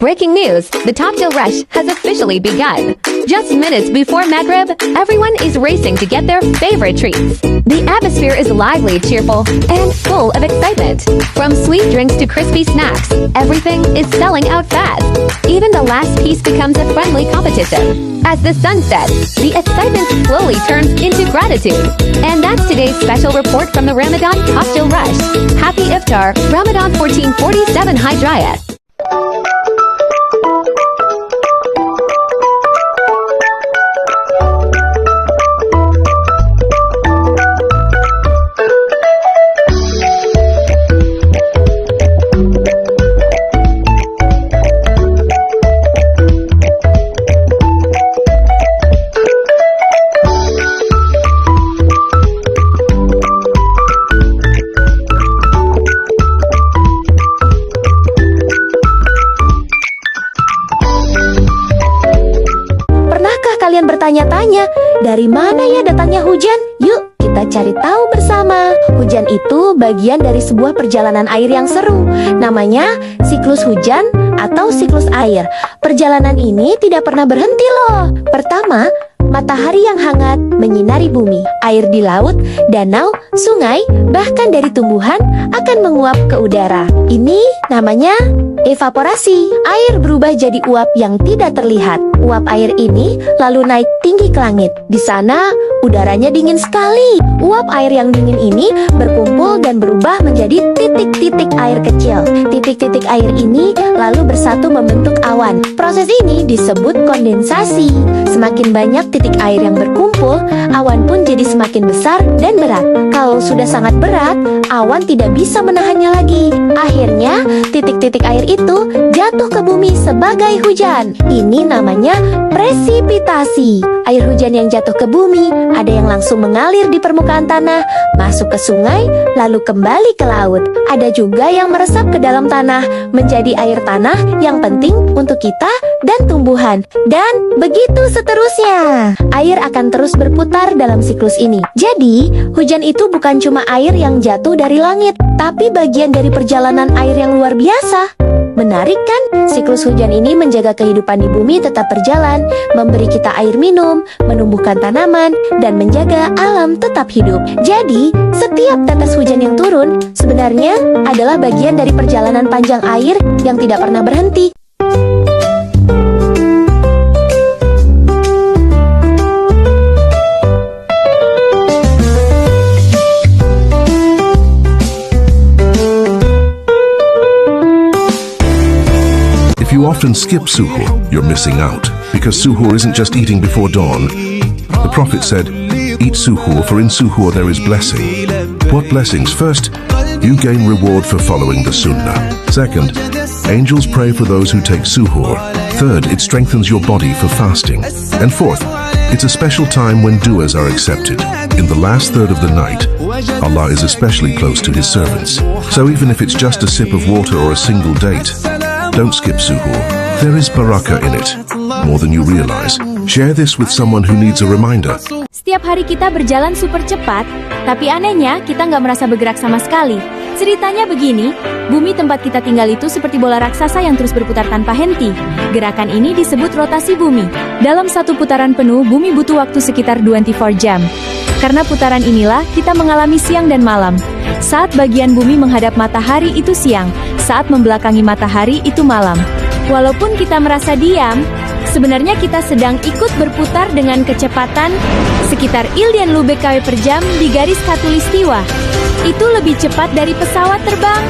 Breaking news, the Takjil rush has officially begun. Just minutes before Maghrib, everyone is racing to get their favorite treats. The atmosphere is lively, cheerful, and full of excitement. From sweet drinks to crispy snacks, everything is selling out fast. Even the last piece becomes a friendly competition. As the sun sets, the excitement slowly turns into gratitude. And that's today's special report from the Ramadan Takjil rush. Happy Iftar, Ramadan 1447 Hijriah. Kalian bertanya-tanya, dari mana ya datangnya hujan? Yuk, kita cari tahu bersama. Hujan itu bagian dari sebuah perjalanan air yang seru. Namanya siklus hujan atau siklus air. Perjalanan ini tidak pernah berhenti loh. Pertama, matahari yang hangat menyinari bumi. Air di laut, danau, sungai, bahkan dari tumbuhan akan menguap ke udara. Ini namanya evaporasi. Air berubah jadi uap yang tidak terlihat. Uap air ini lalu naik tinggi ke langit. Di sana, udaranya dingin sekali. Uap air yang dingin ini berkumpul dan berubah menjadi titik-titik air kecil. Titik-titik air ini lalu bersatu membentuk awan. Proses ini disebut kondensasi. Semakin banyak titik air yang berkumpul, awan pun jadi semakin besar dan berat. Kalau sudah sangat berat, awan tidak bisa menahannya lagi. Akhirnya, titik-titik air itu jatuh ke bumi sebagai hujan. Ini namanya presipitasi. Air hujan yang jatuh ke bumi, ada yang langsung mengalir di permukaan tanah, masuk ke sungai, lalu kembali ke laut. Ada juga yang meresap ke dalam tanah, menjadi air tanah yang penting untuk kita dan tumbuhan. Dan begitu seterusnya. Air akan terus berputar dalam siklus ini. Jadi, hujan itu bukan cuma air yang jatuh dari langit, tapi bagian dari perjalanan air yang luar biasa. Menarik kan? Siklus hujan ini menjaga kehidupan di bumi tetap berjalan, memberi kita air minum, menumbuhkan tanaman, dan menjaga alam tetap hidup. Jadi, setiap tetes hujan yang turun sebenarnya adalah bagian dari perjalanan panjang air yang tidak pernah berhenti. If you often skip suhoor, you're missing out, because suhoor isn't just eating before dawn. The Prophet said, eat suhoor, for in suhoor there is blessing. What blessings? First, you gain reward for following the sunnah. Second, angels pray for those who take suhoor. Third, it strengthens your body for fasting. And fourth, it's a special time when du'as are accepted. In the last third of the night, Allah is especially close to His servants. So even if it's just a sip of water or a single date, don't skip suhoor. There is barakah in it, more than you realize. Share this with someone who needs a reminder. Setiap hari kita berjalan super cepat, tapi anehnya kita nggak merasa bergerak sama sekali. Ceritanya begini, bumi tempat kita tinggal itu seperti bola raksasa yang terus berputar tanpa henti. Gerakan ini disebut rotasi bumi. Dalam satu putaran penuh, bumi butuh waktu sekitar 24 jam. Karena putaran inilah kita mengalami siang dan malam. Saat bagian bumi menghadap matahari itu siang, saat membelakangi matahari itu malam. Walaupun kita merasa diam, sebenarnya kita sedang ikut berputar dengan kecepatan sekitar Ildian Lubek km per jam di garis khatulistiwa. Itu lebih cepat dari pesawat terbang.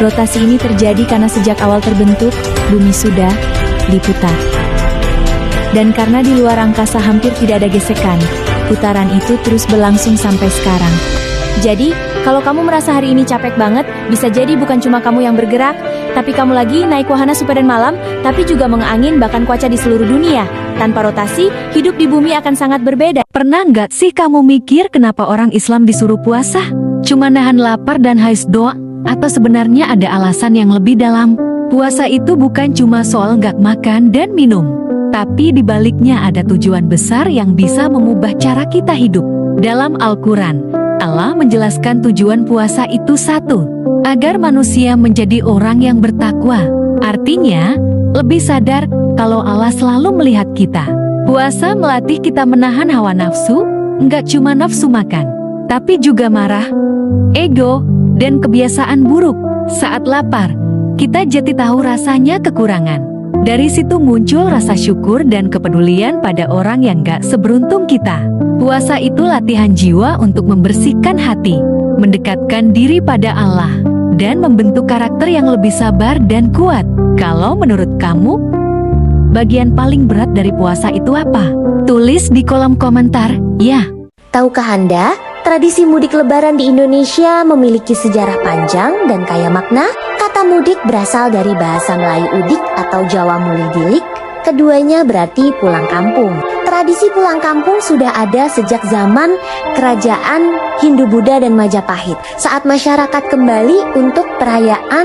Rotasi ini terjadi karena sejak awal terbentuk, bumi sudah diputar. Dan karena di luar angkasa hampir tidak ada gesekan, putaran itu terus berlangsung sampai sekarang. Jadi, kalau kamu merasa hari ini capek banget, bisa jadi bukan cuma kamu yang bergerak, tapi kamu lagi naik wahana super dan malam, tapi juga mengangin bahkan cuaca di seluruh dunia. Tanpa rotasi, hidup di bumi akan sangat berbeda. Pernah nggak sih kamu mikir kenapa orang Islam disuruh puasa? Cuma nahan lapar dan haus doa? Atau sebenarnya ada alasan yang lebih dalam? Puasa itu bukan cuma soal nggak makan dan minum, tapi di baliknya ada tujuan besar yang bisa mengubah cara kita hidup. Dalam Al-Quran, Allah menjelaskan tujuan puasa itu satu, agar manusia menjadi orang yang bertakwa. Artinya, lebih sadar kalau Allah selalu melihat kita. Puasa melatih kita menahan hawa nafsu, nggak cuma nafsu makan, tapi juga marah, ego, dan kebiasaan buruk. Saat lapar, kita jadi tahu rasanya kekurangan. Dari situ muncul rasa syukur dan kepedulian pada orang yang gak seberuntung kita. Puasa itu latihan jiwa untuk membersihkan hati, mendekatkan diri pada Allah, dan membentuk karakter yang lebih sabar dan kuat. Kalau menurut kamu, bagian paling berat dari puasa itu apa? Tulis di kolom komentar, ya. Tahukah Anda, tradisi mudik lebaran di Indonesia memiliki sejarah panjang dan kaya makna? Kata mudik berasal dari bahasa Melayu udik atau Jawa mulidilik. Keduanya berarti pulang kampung. Tradisi pulang kampung sudah ada sejak zaman kerajaan Hindu-Buddha dan Majapahit, saat masyarakat kembali untuk perayaan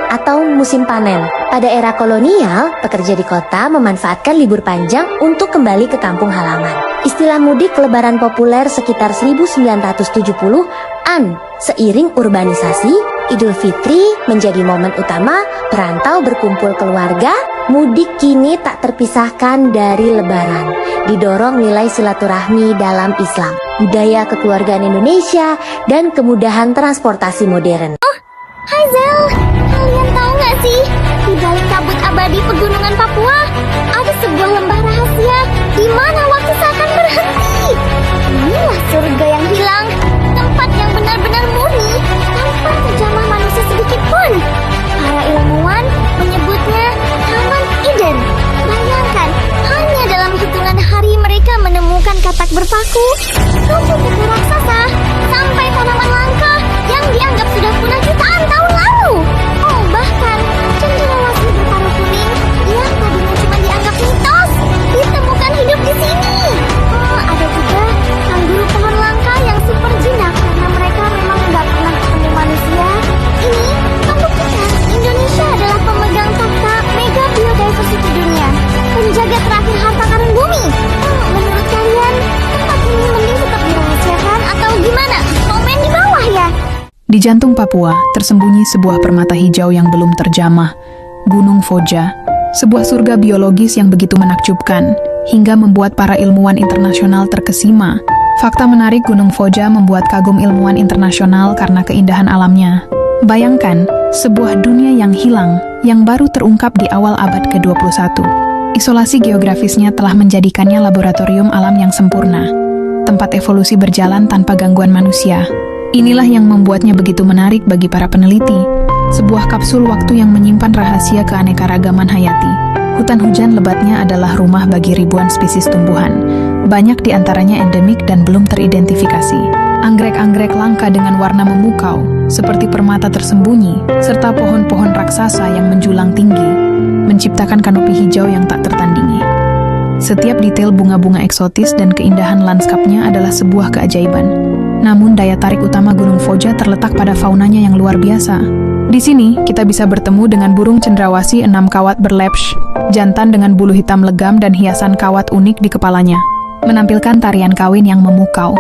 atau musim panen. Pada era kolonial, pekerja di kota memanfaatkan libur panjang untuk kembali ke kampung halaman. Istilah mudik lebaran populer sekitar 1970-an. Seiring urbanisasi, Idul Fitri menjadi momen utama perantau berkumpul keluarga. Mudik kini tak terpisahkan dari lebaran. Didorong nilai silaturahmi dalam Islam, budaya kekeluargaan Indonesia, dan kemudahan transportasi modern. Hai Zel, kalian tahu nggak sih, di balik kabut abadi pegunungan Papua, ada sebuah lembah rahasia di mana waktu seakan berhenti. Inilah surga yang hilang, tempat yang benar-benar murni, tanpa terjamah manusia sedikit pun. Para ilmuwan menyebutnya Taman Eden. Bayangkan, hanya dalam hitungan hari mereka menemukan katak berpaku, kupu-kupu raksasa, sampai tanaman langka yang dianggap sudah punah jutaan tahun lalu. Oh, bahkan cendrawasih berparuh kuning yang tadinya cuma dianggap mitos ditemukan hidup di sini. Ada juga kanguru pohon langka yang super jinak karena mereka memang nggak pernah ketemu manusia. Ini membuktikan Indonesia adalah pemegang takhta Mega Biodiversity Dunia, penjaga terakhir harta karun bumi. Menurut kalian, tempat ini mending tetap dirahasiakan atau gimana? Komen di bawah ya. Di jantung Papua, tersembunyi sebuah permata hijau yang belum terjamah, Gunung Foja, sebuah surga biologis yang begitu menakjubkan, hingga membuat para ilmuwan internasional terkesima. Fakta menarik Gunung Foja membuat kagum ilmuwan internasional karena keindahan alamnya. Bayangkan, sebuah dunia yang hilang, yang baru terungkap di awal abad ke-21. Isolasi geografisnya telah menjadikannya laboratorium alam yang sempurna, tempat evolusi berjalan tanpa gangguan manusia. Inilah yang membuatnya begitu menarik bagi para peneliti. Sebuah kapsul waktu yang menyimpan rahasia keanekaragaman hayati. Hutan hujan lebatnya adalah rumah bagi ribuan spesies tumbuhan. Banyak di antaranya endemik dan belum teridentifikasi. Anggrek-anggrek langka dengan warna memukau, seperti permata tersembunyi, serta pohon-pohon raksasa yang menjulang tinggi, menciptakan kanopi hijau yang tak tertandingi. Setiap detail bunga-bunga eksotis dan keindahan lanskapnya adalah sebuah keajaiban. Namun daya tarik utama Gunung Foja terletak pada faunanya yang luar biasa. Di sini, kita bisa bertemu dengan burung cendrawasih 6 kawat berlepsh, jantan dengan bulu hitam legam dan hiasan kawat unik di kepalanya, menampilkan tarian kawin yang memukau.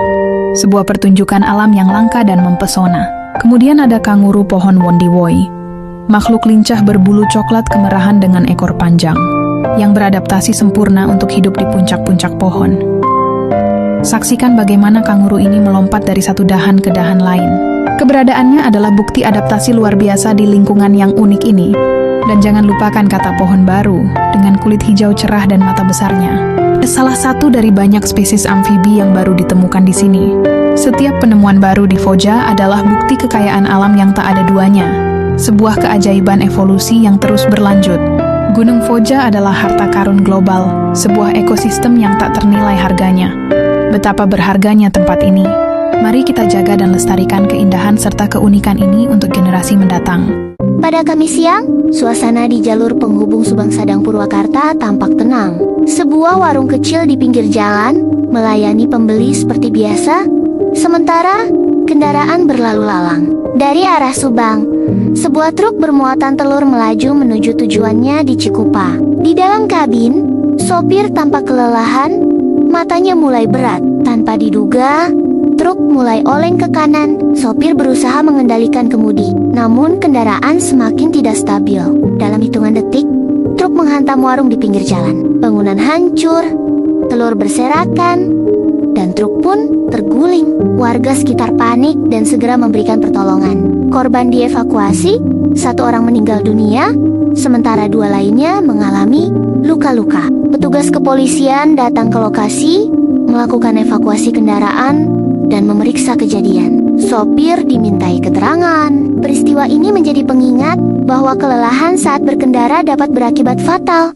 Sebuah pertunjukan alam yang langka dan mempesona. Kemudian ada kanguru pohon wondiwoi, makhluk lincah berbulu coklat kemerahan dengan ekor panjang, yang beradaptasi sempurna untuk hidup di puncak-puncak pohon. Saksikan bagaimana kanguru ini melompat dari satu dahan ke dahan lain. Keberadaannya adalah bukti adaptasi luar biasa di lingkungan yang unik ini. Dan jangan lupakan kata pohon baru, dengan kulit hijau cerah dan mata besarnya. Salah satu dari banyak spesies amfibi yang baru ditemukan di sini. Setiap penemuan baru di Foja adalah bukti kekayaan alam yang tak ada duanya. Sebuah keajaiban evolusi yang terus berlanjut. Gunung Foja adalah harta karun global, sebuah ekosistem yang tak ternilai harganya. Betapa berharganya tempat ini. Mari kita jaga dan lestarikan keindahan serta keunikan ini untuk generasi mendatang. Pada Kamis siang, suasana di jalur penghubung Subang Sadang Purwakarta tampak tenang. Sebuah warung kecil di pinggir jalan melayani pembeli seperti biasa, sementara kendaraan berlalu lalang. Dari arah Subang, sebuah truk bermuatan telur melaju menuju tujuannya di Cikupa. Di dalam kabin, sopir tampak kelelahan, matanya mulai berat. Tanpa diduga, Truk mulai oleng ke kanan. Sopir berusaha mengendalikan kemudi, namun kendaraan semakin tidak stabil. Dalam hitungan detik, truk menghantam warung di pinggir jalan. Bangunan hancur, telur berserakan, dan truk pun terguling. Warga sekitar panik dan segera memberikan pertolongan. Korban dievakuasi, 1 orang meninggal dunia, sementara 2 lainnya mengalami luka-luka. Petugas kepolisian datang ke lokasi, melakukan evakuasi kendaraan, dan memeriksa kejadian. Sopir dimintai keterangan. Peristiwa ini menjadi pengingat bahwa kelelahan saat berkendara dapat berakibat fatal.